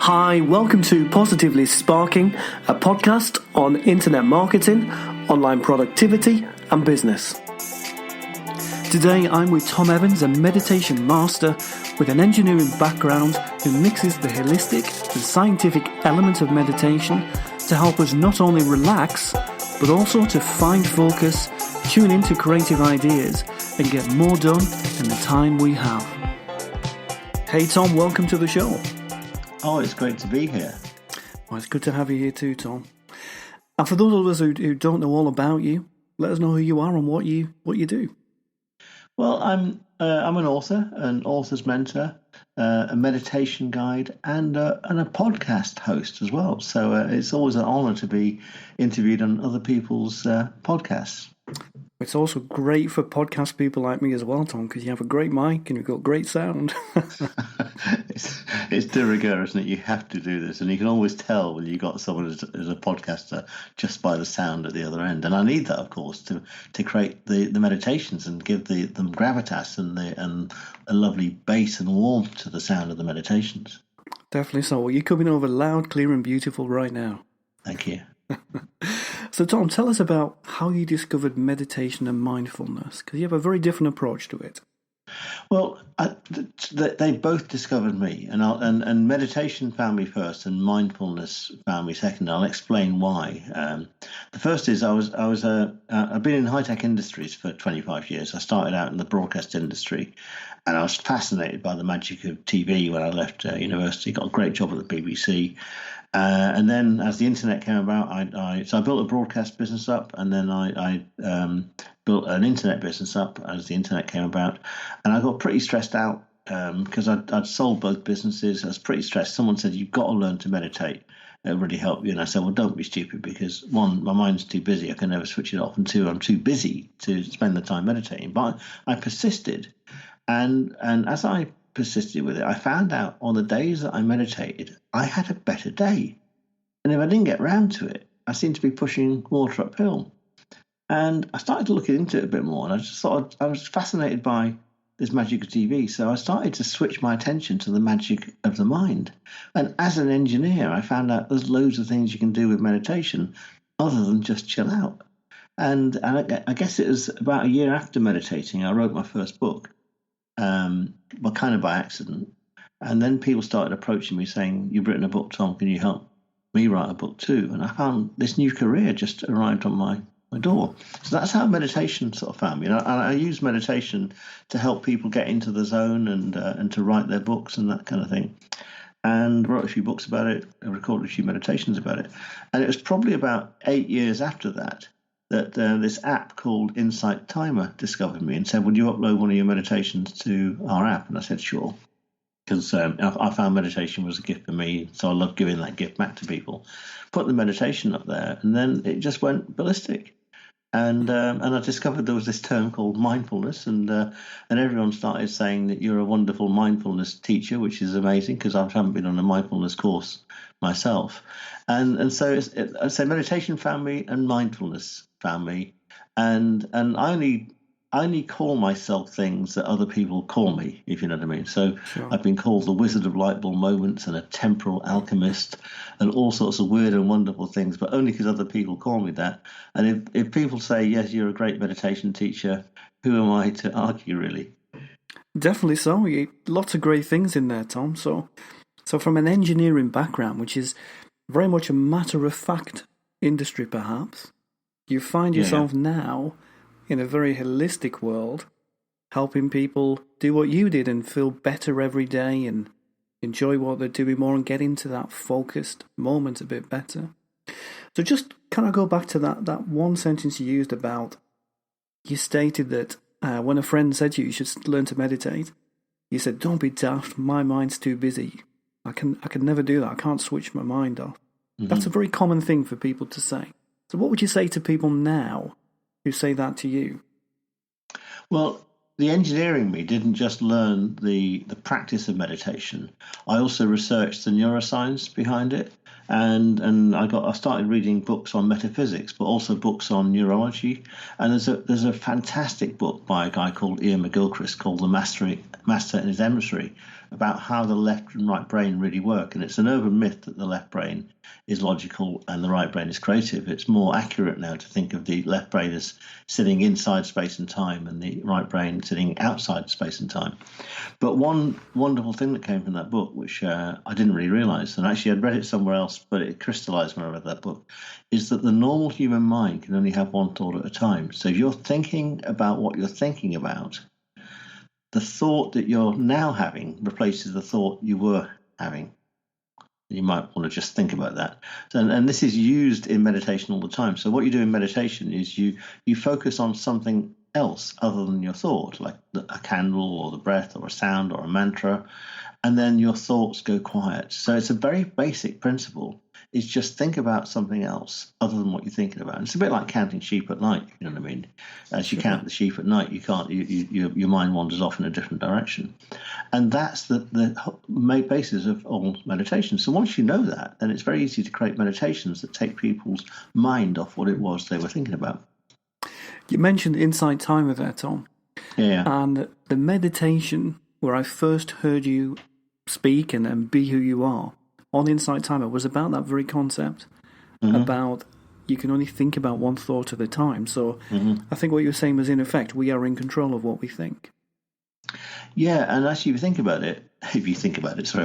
Hi, welcome to Positively Sparking, a podcast on internet marketing, online productivity and business. Today I'm with Tom Evans, a meditation master with an engineering background who mixes the holistic and scientific elements of meditation to help us not only relax, but also to find focus, tune into creative ideas and get more done in the time we have. Hey Tom, welcome to the show. Oh, it's great to be here. Well, it's good to have you here too, Tom. And for those of us who don't know all about you, let us know who you are and what you do. Well, I'm an author, an author's mentor, a meditation guide, and a podcast host as well. So it's always an honour to be interviewed on other people's podcasts. It's also great for podcast people like me as well, Tom, because you have a great mic and you've got great sound. It's de rigueur, isn't it? You have to do this, and you can always tell when you got someone as a podcaster just by the sound at the other end. And I need that, of course, to create the meditations and give them gravitas and a lovely bass and warmth to the sound of the meditations. Definitely so. Well, you're coming over loud, clear, and beautiful right now. Thank you. So, Tom, tell us about how you discovered meditation and mindfulness, because you have a very different approach to it. Well, they both discovered me, and meditation found me first, and mindfulness found me second. I'll explain why. The first is I've been in high tech industries for 25 years. I started out in the broadcast industry, and I was fascinated by the magic of TV when I left university. Got a great job at the BBC. And then as the internet came about, I built a broadcast business up, and then I built an internet business up as the internet came about. And I got pretty stressed out because I'd sold both businesses. I was pretty stressed. Someone said, "You've got to learn to meditate. It'll really help you." And I said, "Well, don't be stupid, because one, my mind's too busy. I can never switch it off. And two, I'm too busy to spend the time meditating." But I persisted. And as I persisted with it, I found out on the days that I meditated, I had a better day. And if I didn't get round to it, I seemed to be pushing water uphill. And I started looking into it a bit more, and I just thought I was fascinated by this magic of TV. So I started to switch my attention to the magic of the mind. And as an engineer, I found out there's loads of things you can do with meditation other than just chill out. And I guess it was about a year after meditating, I wrote my first book. Well, kind of by accident. And then people started approaching me saying, "You've written a book, Tom, can you help me write a book too?" And I found this new career just arrived on my door. So that's how meditation sort of found me. And I use meditation to help people get into the zone and to write their books and that kind of thing. And wrote a few books about it, and recorded a few meditations about it. And it was probably about 8 years after that this app called Insight Timer discovered me and said, "Would you upload one of your meditations to our app?" And I said, "Sure," because I found meditation was a gift for me, so I love giving that gift back to people. Put the meditation up there, and then it just went ballistic. And I discovered there was this term called mindfulness, and everyone started saying that you're a wonderful mindfulness teacher, which is amazing because I haven't been on a mindfulness course myself. And so I say meditation found me and mindfulness found me, and I only call myself things that other people call me, if you know what I mean. So sure. I've been called the Wizard of Light Bulb Moments and a Temporal Alchemist and all sorts of weird and wonderful things, but only because other people call me that. And if people say, "Yes, you're a great meditation teacher," who am I to argue, really? Definitely so. Lots of great things in there, Tom. So from an engineering background, which is very much a matter-of-fact industry, perhaps, you find yourself now in a very holistic world, helping people do what you did and feel better every day and enjoy what they're doing more and get into that focused moment a bit better. So just kind of go back to that one sentence you used about, you stated that when a friend said to you should learn to meditate, you said, "Don't be daft, my mind's too busy. I can never do that. I can't switch my mind off." Mm-hmm. That's a very common thing for people to say. So what would you say to people now who say that to you? Well, the engineering me didn't just learn the practice of meditation. I also researched the neuroscience behind it, and I started reading books on metaphysics, but also books on neurology. And there's a fantastic book by a guy called Ian McGilchrist called The Master and His Emissary, about how the left and right brain really work. And it's an urban myth that the left brain is logical and the right brain is creative. It's more accurate now to think of the left brain as sitting inside space and time and the right brain sitting outside space and time. But one wonderful thing that came from that book, which I didn't really realize, and actually I'd read it somewhere else, but it crystallized when I read that book, is that the normal human mind can only have one thought at a time. So if you're thinking about what you're thinking about, the thought that you're now having replaces the thought you were having. You might want to just think about that. And this is used in meditation all the time. So what you do in meditation is you focus on something else other than your thought, like a candle or the breath or a sound or a mantra, and then your thoughts go quiet. So it's a very basic principle. Is just think about something else other than what you're thinking about. And it's a bit like counting sheep at night. You know what I mean? As you count the sheep at night, you can't. Your mind wanders off in a different direction, and that's the basis of all meditation. So once you know that, then it's very easy to create meditations that take people's mind off what it was they were thinking about. You mentioned Insight Timer there, Tom. Yeah. And the meditation where I first heard you speak and be who you are on Insight Timer was about that very concept, about you can only think about one thought at a time. So I think what you were saying was, in effect, we are in control of what we think. Yeah, and actually, if you think about it, so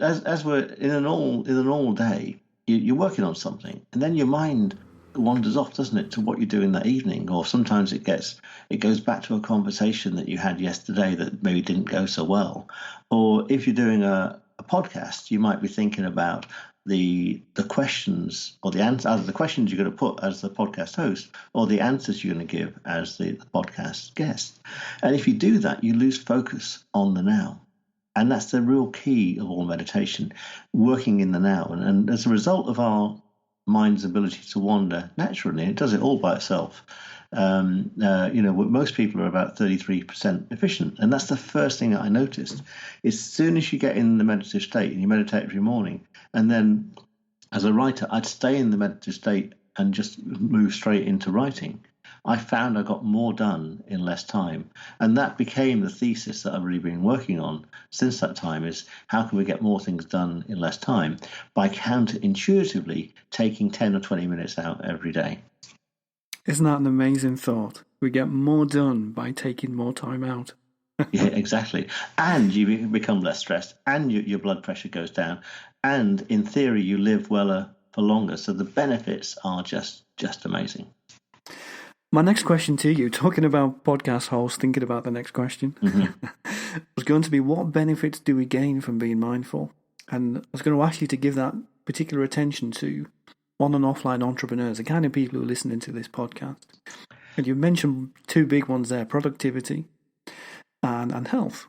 as we're in a normal day, you're working on something, and then your mind wanders off, doesn't it, to what you're doing that evening, or sometimes it goes back to a conversation that you had yesterday that maybe didn't go so well, or if you're doing a podcast, you might be thinking about the questions or the answer, either the questions you're going to put as the podcast host or the answers you're going to give as the podcast guest. And if you do that, you lose focus on the now. And that's the real key of all meditation, working in the now. And as a result of our mind's ability to wander naturally, it does it all by itself. Most people are about 33% efficient. And that's the first thing that I noticed. As soon as you get in the meditative state and you meditate every morning, and then as a writer, I'd stay in the meditative state and just move straight into writing, I found I got more done in less time. And that became the thesis that I've really been working on since that time, is how can we get more things done in less time by counterintuitively taking 10 or 20 minutes out every day. Isn't that an amazing thought? We get more done by taking more time out. Yeah, exactly. And you become less stressed, and your blood pressure goes down, and in theory you live for longer. So the benefits are just amazing. My next question to you, talking about podcast hosts, thinking about the next question, was going to be, what benefits do we gain from being mindful? And I was going to ask you to give that particular attention to on and offline entrepreneurs, the kind of people who are listening to this podcast. And you mentioned two big ones there, productivity and health,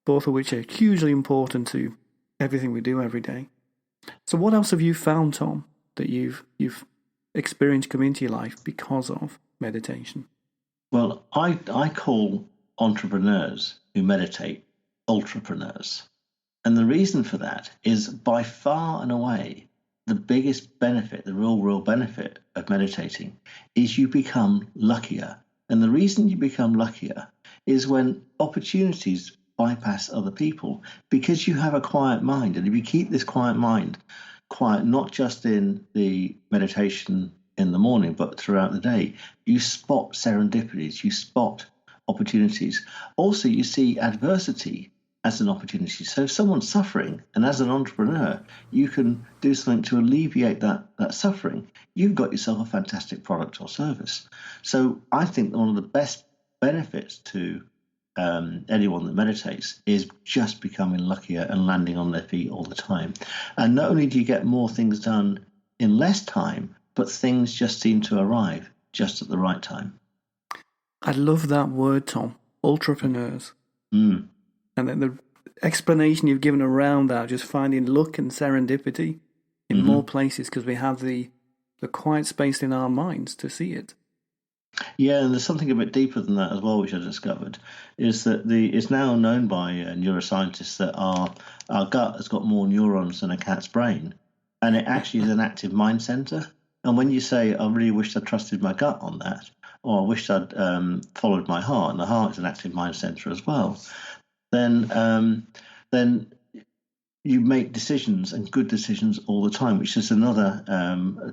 both of which are hugely important to everything we do every day. So what else have you found, Tom, that you've experienced come into your life because of meditation? Well, I call entrepreneurs who meditate ultrapreneurs. And the reason for that is, by far and away, the biggest benefit, the real benefit of meditating is you become luckier. And the reason you become luckier is when opportunities bypass other people, because you have a quiet mind. And if you keep this quiet mind quiet, not just in the meditation in the morning, but throughout the day, you spot serendipities, you spot opportunities. Also, you see adversity as an opportunity. So if someone's suffering, and as an entrepreneur, you can do something to alleviate that suffering, you've got yourself a fantastic product or service. So I think that one of the best benefits to anyone that meditates is just becoming luckier and landing on their feet all the time. And not only do you get more things done in less time, but things just seem to arrive just at the right time. I love that word, Tom. Ultrapreneurs. And then the explanation you've given around that, just finding luck and serendipity in more places because we have the quiet space in our minds to see it. Yeah, and there's something a bit deeper than that as well, which I discovered, is that it's now known by neuroscientists that our gut has got more neurons than a cat's brain, and it actually is an active mind center. And when you say, I really wish I'd trusted my gut on that, or I wish I'd followed my heart, and the heart is an active mind center as well, then then you make decisions and good decisions all the time, which is another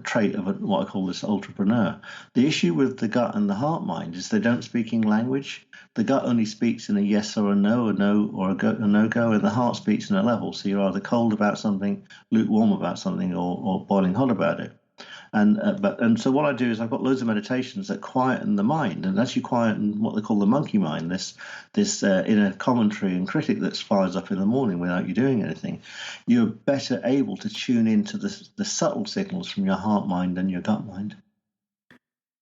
trait of what I call this ultrapreneur. The issue with the gut and the heart mind is they don't speak in language. The gut only speaks in a yes or a no or a no go, and the heart speaks in a level. So you're either cold about something, lukewarm about something, or boiling hot about it. And so what I do is I've got loads of meditations that quieten the mind, and as you quieten what they call the monkey mind, this inner commentary and critic that fires up in the morning without you doing anything, you're better able to tune into the subtle signals from your heart mind and your gut mind.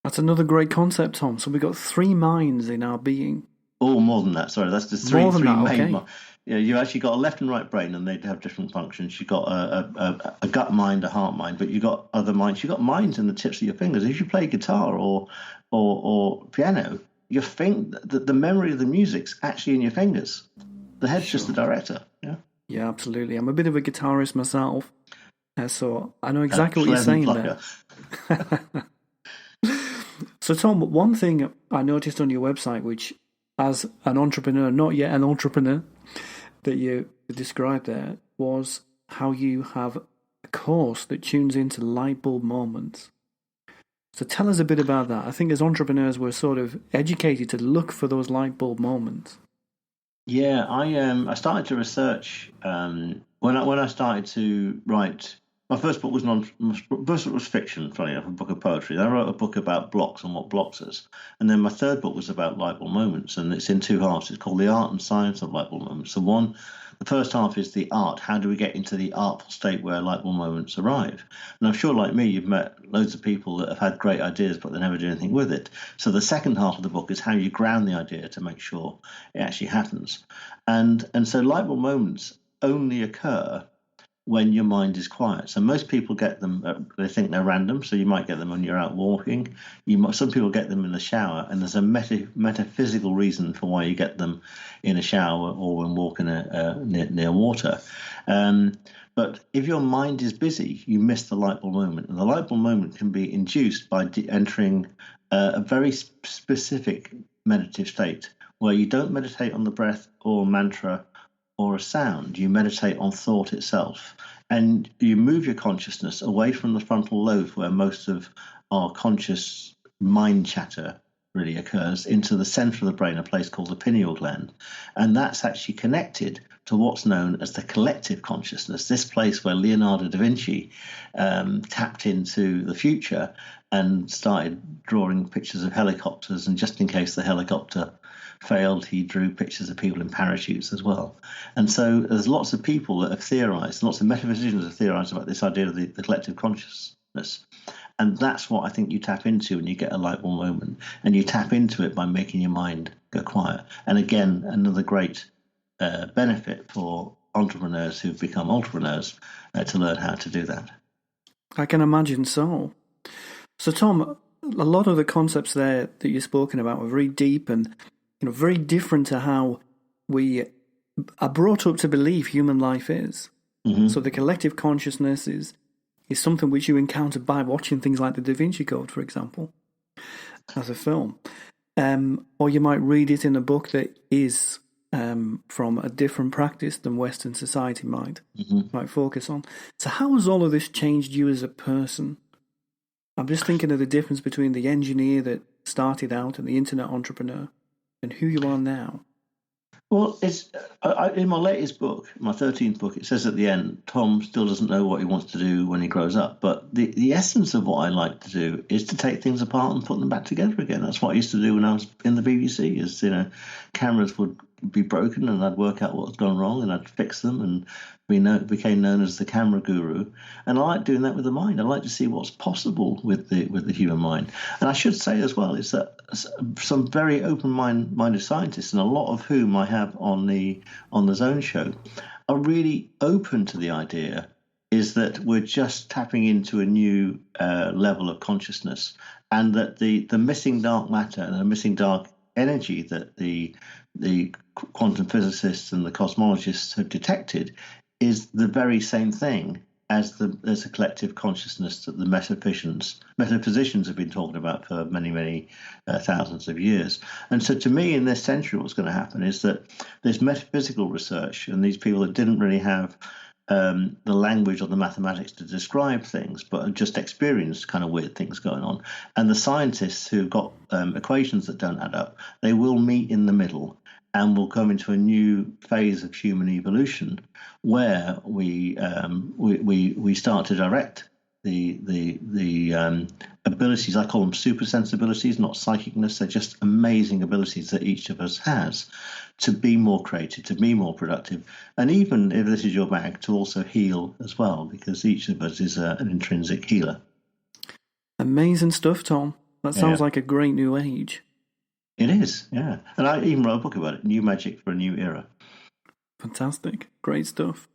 That's another great concept, Tom. So we've got three minds in our being. Oh, more than that. Sorry, that's the three More than that, main. okay. Yeah, you've actually got a left and right brain, and they have different functions. You've got a gut mind, a heart mind, but you've got other minds. You've got minds in the tips of your fingers. If you play guitar or piano, the memory of the music's actually in your fingers. The head's just the director. Yeah. Yeah, absolutely. I'm a bit of a guitarist myself, so I know exactly what you're saying there. So, Tom, one thing I noticed on your website, which as an entrepreneur, not yet an entrepreneur, that you described there, was how you have a course that tunes into light bulb moments. So tell us a bit about that. I think as entrepreneurs, we're sort of educated to look for those light bulb moments. Yeah, I started to research when I started to write. My first book was fiction, funny enough, a book of poetry. Then I wrote a book about blocks and what blocks is. And then my third book was about light bulb moments, and it's in two halves. It's called The Art and Science of Light Bulb Moments. So the first half is the art. How do we get into the artful state where light bulb moments arrive? And I'm sure, like me, you've met loads of people that have had great ideas, but they never do anything with it. So the second half of the book is how you ground the idea to make sure it actually happens. And so light bulb moments only occur when your mind is quiet. So most people get them, they think they're random, so you might get them when you're out walking. Some people get them in the shower, and there's a metaphysical reason for why you get them in a shower or when walking near water. But if your mind is busy, you miss the light bulb moment. And the light bulb moment can be induced by entering a very specific meditative state where you don't meditate on the breath or mantra or a sound. You meditate on thought itself, and you move your consciousness away from the frontal lobe where most of our conscious mind chatter really occurs, into the center of the brain, a place called the pineal gland. And that's actually connected to what's known as the collective consciousness, this place where Leonardo da Vinci tapped into the future and started drawing pictures of helicopters, and just in case the helicopter failed, he drew pictures of people in parachutes as well. And so there's lots of people that have theorized, lots of metaphysicians have theorized about this idea of the collective consciousness. And that's what I think you tap into when you get a light bulb moment. And you tap into it by making your mind go quiet. And again, another great benefit for entrepreneurs who've become entrepreneurs to learn how to do that. I can imagine so. So, Tom, a lot of the concepts there that you've spoken about were very deep and very different to how we are brought up to believe human life is. Mm-hmm. So the collective consciousness is something which you encounter by watching things like the Da Vinci Code, for example, as a film. Or you might read it in a book that is from a different practice than Western society might focus on. So how has all of this changed you as a person? I'm just thinking of the difference between the engineer that started out and the internet entrepreneur and who you are now. Well, it's in my latest book, my 13th book, it says at the end, Tom still doesn't know what he wants to do when he grows up. But the essence of what I like to do is to take things apart and put them back together again. That's what I used to do when I was in the BBC, is, cameras would be broken and I'd work out what's gone wrong and I'd fix them, and became known as the camera guru. And I like doing that with the mind. I like to see what's possible with the human mind. And I should say as well is that some very open-minded scientists, and a lot of whom I have on the Zone show, are really open to the idea is that we're just tapping into a new level of consciousness, and that the missing dark matter and the missing dark energy that the quantum physicists and the cosmologists have detected is the very same thing as a collective consciousness that the metaphysicians have been talking about for many, many thousands of years. And so to me, in this century, what's going to happen is that there's metaphysical research, and these people that didn't really have the language or the mathematics to describe things, but have just experienced kind of weird things going on. And the scientists who've got equations that don't add up, they will meet in the middle and will come into a new phase of human evolution where we start to direct the abilities. I call them super sensibilities, not psychicness. They're just amazing abilities that each of us has to be more creative, to be more productive, and even if this is your bag, to also heal as well, because each of us is an intrinsic healer. Amazing stuff, Tom. That sounds like a great new age. It is, yeah. And I even wrote a book about it, New Magic for a New Era. Fantastic. Great stuff.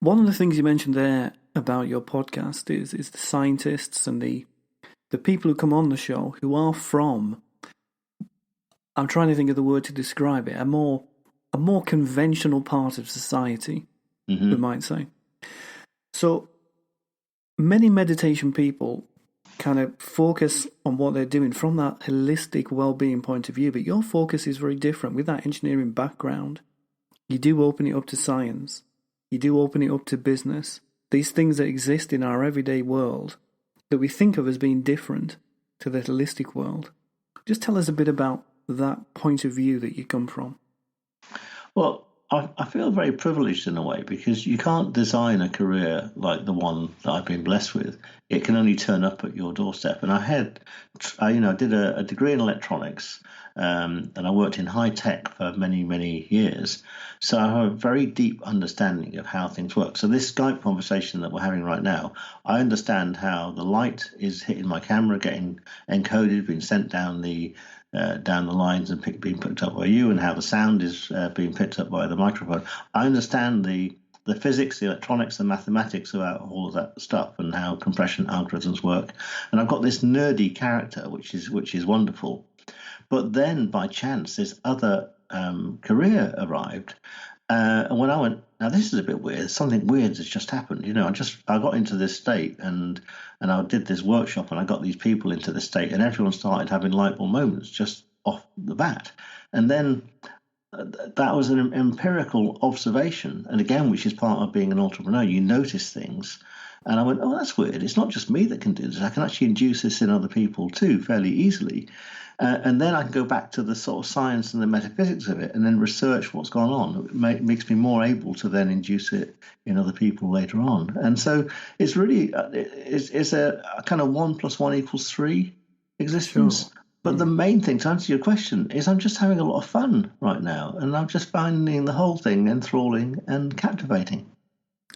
One of the things you mentioned there about your podcast is the scientists and the people who come on the show who are from, I'm trying to think of the word to describe it, a more conventional part of society, we might say. So many meditation people kind of focus on what they're doing from that holistic well-being point of view, but your focus is very different. With that engineering background, you do open it up to science, you do open it up to business, these things that exist in our everyday world that we think of as being different to the holistic world. Just tell us a bit about that point of view that you come from. Well, I feel very privileged in a way, because you can't design a career like the one that I've been blessed with. It can only turn up at your doorstep. And I did a degree in electronics, and I worked in high tech for many, many years. So I have a very deep understanding of how things work. So this Skype conversation that we're having right now, I understand how the light is hitting my camera, getting encoded, being sent down the lines and being picked up by you, and how the sound is being picked up by the microphone. I understand the physics, the electronics, the mathematics about all of that stuff, and how compression algorithms work. And I've got this nerdy character, which is wonderful. But then, by chance, this other career arrived. And when I went, now this is a bit weird. Something weird has just happened. I got into this state, and I did this workshop, and I got these people into this state, and everyone started having light bulb moments just off the bat. And then that was an empirical observation, and again, which is part of being an entrepreneur. You notice things. And I went, oh, that's weird. It's not just me that can do this. I can actually induce this in other people too, fairly easily. And then I can go back to the sort of science and the metaphysics of it, and then research what's gone on. It makes me more able to then induce it in other people later on. And so it's really it's a kind of 1 + 1 = 3 existence. Sure. But the main thing, to answer your question, is I'm just having a lot of fun right now, and I'm just finding the whole thing enthralling and captivating.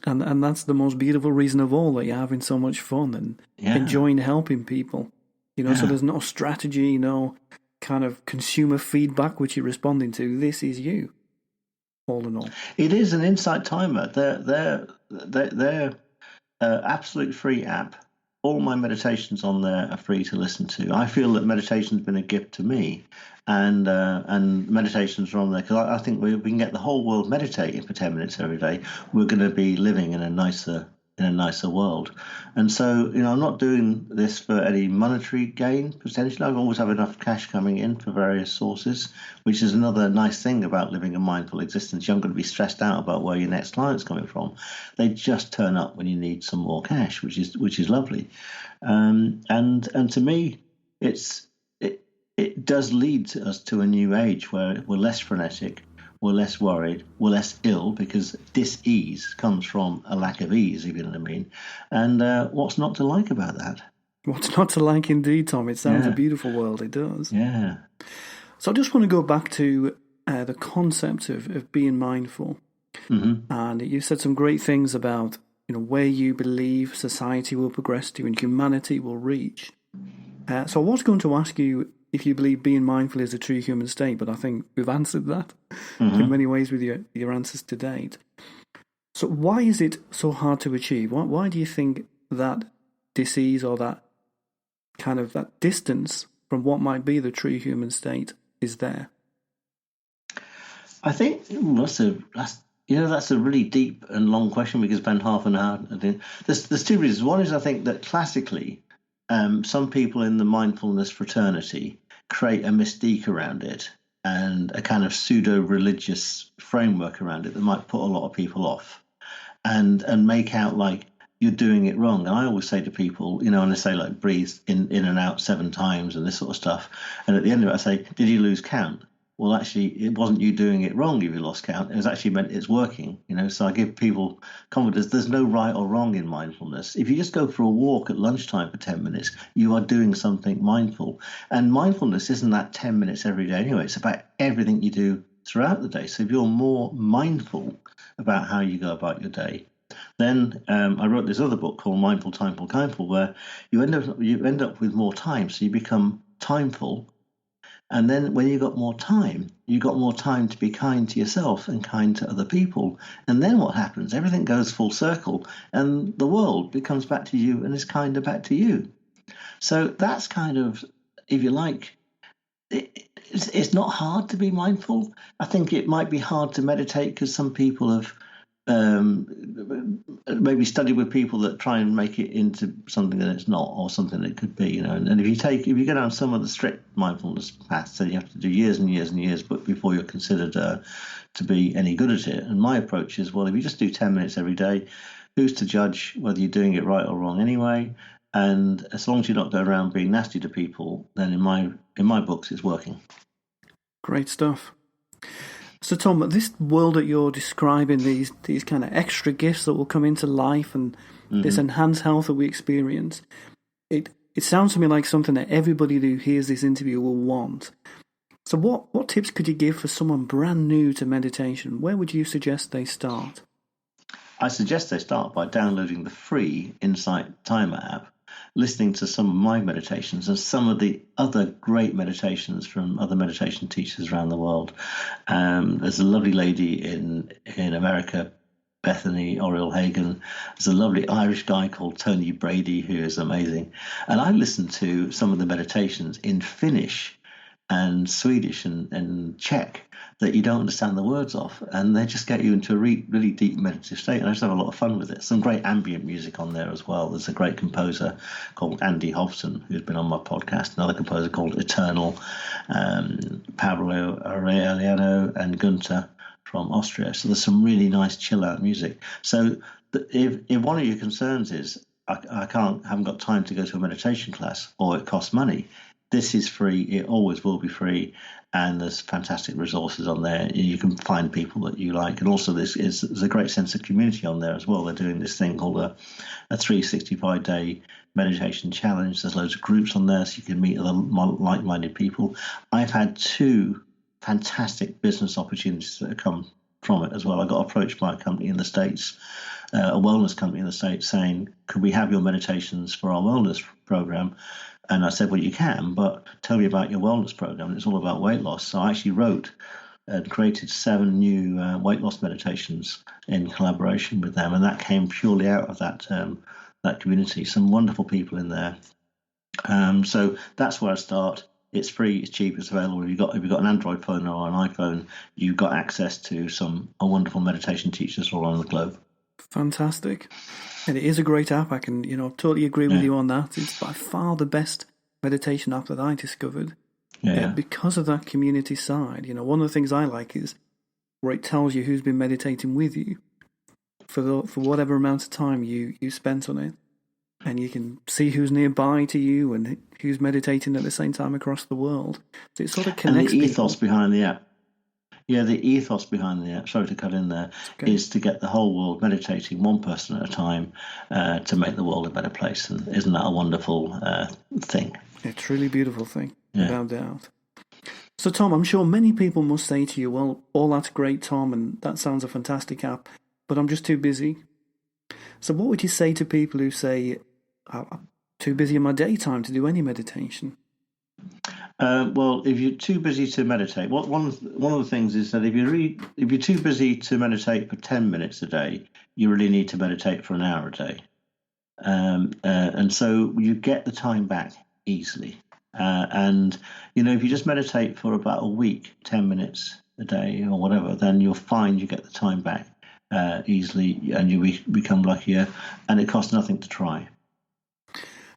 And that's the most beautiful reason of all, that you're having so much fun and enjoying helping people. So there's no strategy, no kind of consumer feedback which you're responding to. This is you, all in all. It is an Insight Timer. They're absolute free app. All my meditations on there are free to listen to. I feel that meditation's been a gift to me, and meditations are on there because I think we can get the whole world meditating for 10 minutes every day. We're going to be living in a nicer world. And so, I'm not doing this for any monetary gain potentially. I always have enough cash coming in for various sources, which is another nice thing about living a mindful existence. You're not going to be stressed out about where your next client's coming from. They just turn up when you need some more cash, which is lovely. And to me, it does lead us to a new age where we're less frenetic, we're less worried, we're less ill, because dis-ease comes from a lack of ease, if you know what I mean. And what's not to like about that? What's not to like indeed, Tom? It sounds a beautiful world, it does. Yeah. So I just want to go back to the concept of being mindful. Mm-hmm. And you said some great things about where you believe society will progress to and humanity will reach. So I was going to ask you if you believe being mindful is a true human state, but I think we've answered that in many ways with your answers to date. So why is it so hard to achieve? Why do you think that disease or that kind of that distance from what might be the true human state is there? I think that's That's a really deep and long question. We could spend half an hour. There's two reasons. One is I think that classically, some people in the mindfulness fraternity create a mystique around it and a kind of pseudo-religious framework around it that might put a lot of people off and make out like you're doing it wrong. And I always say to people, and they say like breathe in and out 7 times and this sort of stuff. And at the end of it, I say, did you lose count? Well, actually, it wasn't you doing it wrong if you lost count. It was actually meant it's working, So I give people confidence. There's no right or wrong in mindfulness. If you just go for a walk at lunchtime for 10 minutes, you are doing something mindful. And mindfulness isn't that 10 minutes every day anyway. It's about everything you do throughout the day. So if you're more mindful about how you go about your day, then I wrote this other book called Mindful, Timeful, Kindful, where you end up with more time. So you become timeful. And then when you got more time to be kind to yourself and kind to other people. And then what happens? Everything goes full circle and the world becomes back to you and is kinder back to you. So that's kind of, if you like, it's not hard to be mindful. I think it might be hard to meditate because some people have maybe study with people that try and make it into something that it's not, or something that it could be, And if you go down some of the strict mindfulness paths, then you have to do years and years and years, but before you're considered to be any good at it. And my approach is, well, if you just do 10 minutes every day, who's to judge whether you're doing it right or wrong anyway? And as long as you're not going around being nasty to people, then in my books, it's working. Great stuff. So, Tom, this world that you're describing, these kind of extra gifts that will come into life and this enhanced health that we experience, it sounds to me like something that everybody who hears this interview will want. So what tips could you give for someone brand new to meditation? Where would you suggest they start? I suggest they start by downloading the free Insight Timer app, listening to some of my meditations and some of the other great meditations from other meditation teachers around the world. There's a lovely lady in America, Bethany Oriel Hagen. There's a lovely Irish guy called Tony Brady who is amazing. And I listened to some of the meditations in Finnish and Swedish and Czech that you don't understand the words of, and they just get you into a really deep meditative state, and I just have a lot of fun with it. Some great ambient music on there as well. There's a great composer called Andy Hobson who's been on my podcast, another composer called Eternal, Pablo Aureliano and Gunther from Austria. So there's some really nice chill out music. So if one of your concerns is I haven't got time to go to a meditation class or it costs money, this is free. It always will be free. And there's fantastic resources on there. You can find people that you like. And also there's a great sense of community on there as well. They're doing this thing called a 365-day meditation challenge. There's loads of groups on there so you can meet other like-minded people. I've had 2 fantastic business opportunities that have come from it as well. I got approached by a company in the States, a wellness company in the States, saying, could we have your meditations for our wellness program? And I said, well, you can, but tell me about your wellness program. It's all about weight loss. So I actually wrote and created 7 new weight loss meditations in collaboration with them. And that came purely out of that community. Some wonderful people in there. So that's where I start. It's free, it's cheap, it's available. If you've got an Android phone or an iPhone, you've got access to some wonderful meditation teachers all around the globe. Fantastic. And it is a great app. I can, totally agree with you on that. It's by far the best meditation app that I discovered. Because of that community side. One of the things I like is where it tells you who's been meditating with you for whatever amount of time you spent on it. And you can see who's nearby to you and who's meditating at the same time across the world. So it sort of connects and the ethos people. Behind the app. Yeah, the ethos behind the app, sorry to cut in there, is to get the whole world meditating one person at a time to make the world a better place. And isn't that a wonderful thing? A truly beautiful thing, without doubt. So, Tom, I'm sure many people must say to you, well, all that's great, Tom, and that sounds a fantastic app, but I'm just too busy. So what would you say to people who say, I'm too busy in my daytime to do any meditation? Well, if you're too busy to meditate, one of the things is that if you're too busy to meditate for 10 minutes a day, you really need to meditate for an hour a day, and so you get the time back easily. And if you just meditate for about a week, 10 minutes a day or whatever, then you'll find you get the time back easily, and you become luckier, and it costs nothing to try.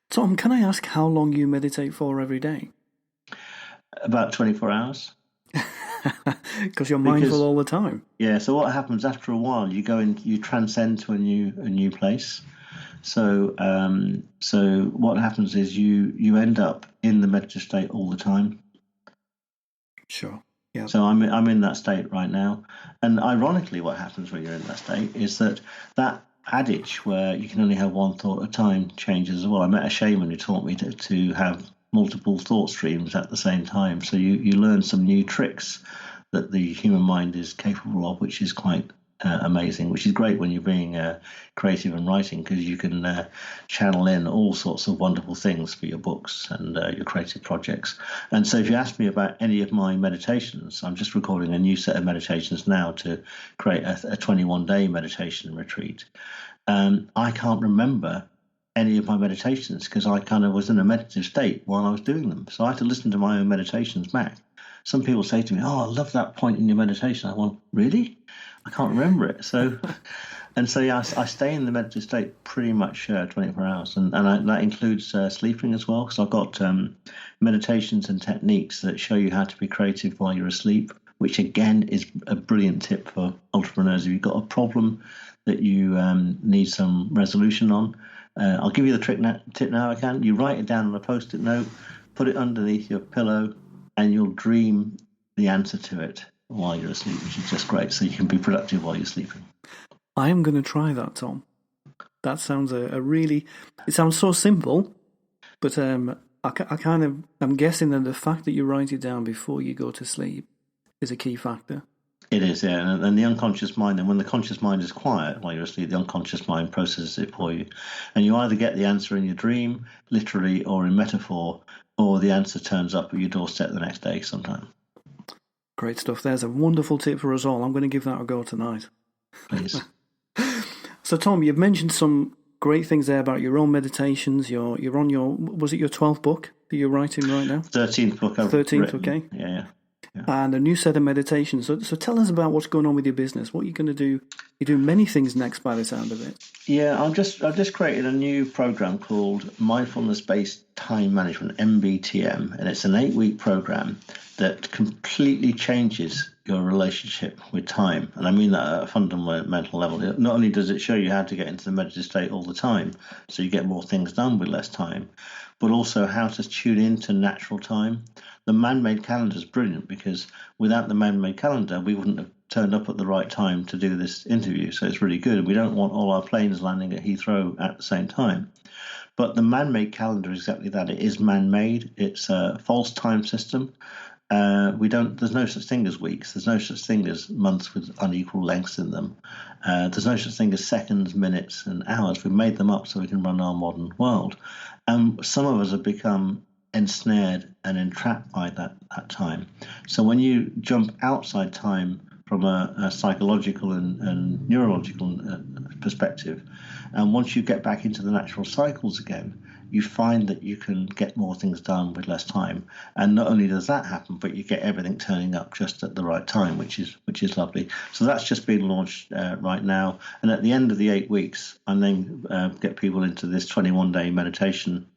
Tom, can I ask how long you meditate for every day? About 24 hours. Because you're mindful all the time. Yeah, so what happens after a while, you transcend to a new place. So what happens is you end up in the meditative state all the time. Sure. Yeah. So I'm in that state right now, and ironically, what happens when you're in that state is that adage where you can only have one thought at a time changes as well. I met a shaman who taught me to have multiple thought streams at the same time. So you learn some new tricks that the human mind is capable of, which is quite amazing, which is great when you're being creative and writing, because you can channel in all sorts of wonderful things for your books and your creative projects. And so if you ask me about any of my meditations, I'm just recording a new set of meditations now to create a 21-day meditation retreat. I can't remember any of my meditations because I kind of was in a meditative state while I was doing them. So I had to listen to my own meditations back. Some people say to me, "Oh, I love that point in your meditation." I went, "Really? I can't remember it." So, yeah, I stay in the meditative state pretty much 24 hours, and that includes sleeping as well. So I've got meditations and techniques that show you how to be creative while you're asleep, which again is a brilliant tip for entrepreneurs. If you've got a problem that you need some resolution on, I'll give you the tip now. I can. You write it down on a post-it note, put it underneath your pillow, and you'll dream the answer to it while you're asleep, which is just great. So you can be productive while you're sleeping. I am going to try that, Tom. That sounds it sounds so simple, but I'm guessing that the fact that you write it down before you go to sleep is a key factor. It is, yeah. And the unconscious mind, and when the conscious mind is quiet while you're asleep, the unconscious mind processes it for you. And you either get the answer in your dream, literally, or in metaphor, or the answer turns up at your doorstep the next day sometime. Great stuff. There's a wonderful tip for us all. I'm going to give that a go tonight. Please. So, Tom, you've mentioned some great things there about your own meditations. You're on was it your 12th book that you're writing right now? 13th book. 13th, okay. Yeah. And a new set of meditations. So tell us about what's going on with your business. What you're going to do? You're doing many things next by the sound of it. Yeah, I've just created a new program called Mindfulness-Based Time Management, MBTM, and it's an 8-week program that completely changes your relationship with time. And I mean that at a fundamental level. Not only does it show you how to get into the meditative state all the time, so you get more things done with less time, but also how to tune into natural time. The man-made calendar is brilliant because without the man-made calendar, we wouldn't have turned up at the right time to do this interview. So it's really good. We don't want all our planes landing at Heathrow at the same time. But the man-made calendar is exactly that. It is man-made. It's a false time system. There's no such thing as weeks. There's no such thing as months with unequal lengths in them. There's no such thing as seconds, minutes, and hours. We've made them up so we can run our modern world. And some of us have become ensnared and entrapped by that time. So when you jump outside time from a psychological and neurological perspective, and once you get back into the natural cycles again, you find that you can get more things done with less time. And not only does that happen, but you get everything turning up just at the right time, which is lovely. So that's just being launched right now. And at the end of the 8 weeks, I then get people into this 21-day meditation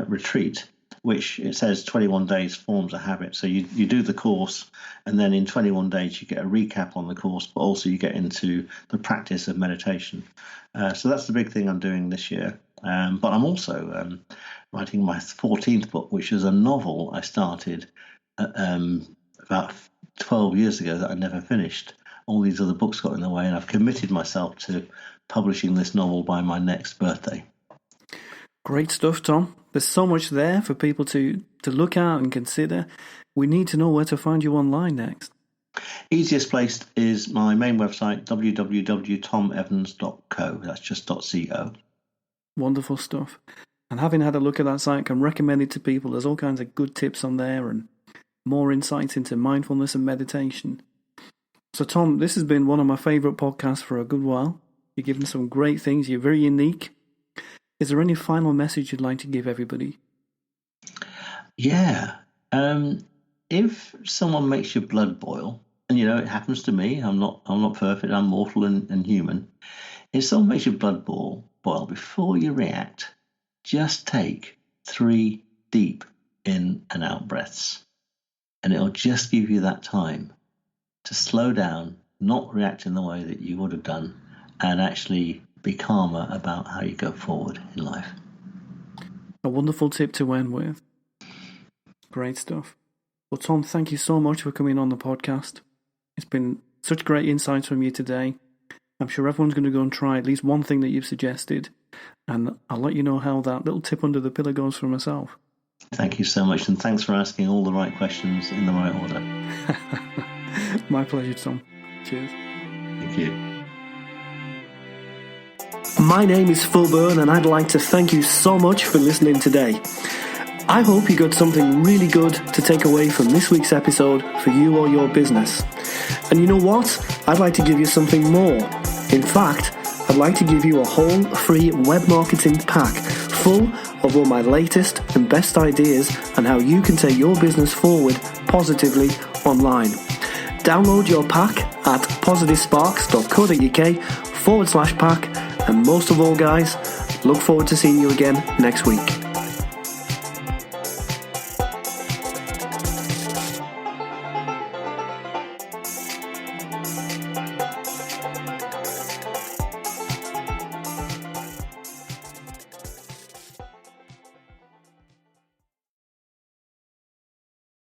retreat, which it says 21 days forms a habit. So you do the course, and then in 21 days you get a recap on the course, but also you get into the practice of meditation. So that's the big thing I'm doing this year. But I'm also writing my 14th book, which is a novel I started about 12 years ago that I never finished. All these other books got in the way, and I've committed myself to publishing this novel by my next birthday. Great stuff, Tom. There's so much there for people to look at and consider. We need to know where to find you online next. Easiest place is my main website, www.tomevans.co. That's just .co. Wonderful stuff. And having had a look at that site, I can recommend it to people. There's all kinds of good tips on there and more insights into mindfulness and meditation. So, Tom, this has been one of my favourite podcasts for a good while. You're giving some great things. You're very unique. Is there any final message you'd like to give everybody? Yeah. If someone makes your blood boil and it happens to me. I'm not perfect. I'm mortal and human. If someone makes your blood boil before you react, just take 3 deep in and out breaths, and it'll just give you that time to slow down, not react in the way that you would have done, and actually be calmer about how you go forward in life. A wonderful tip to end with. Great stuff. Well, Tom, thank you so much for coming on the podcast. It's been such great insights from you today. I'm sure everyone's going to go and try at least one thing that you've suggested, and I'll let you know how that little tip under the pillow goes for myself. Thank you so much, and thanks for asking all the right questions in the right order. My pleasure, Tom. Cheers. Thank you. My name is Phil Byrne, and I'd like to thank you so much for listening today. I hope you got something really good to take away from this week's episode for you or your business. And you know what? I'd like to give you something more. In fact, I'd like to give you a whole free web marketing pack full of all my latest and best ideas on how you can take your business forward positively online. Download your pack at positivesparks.co.uk/pack. And most of all, guys, look forward to seeing you again next week.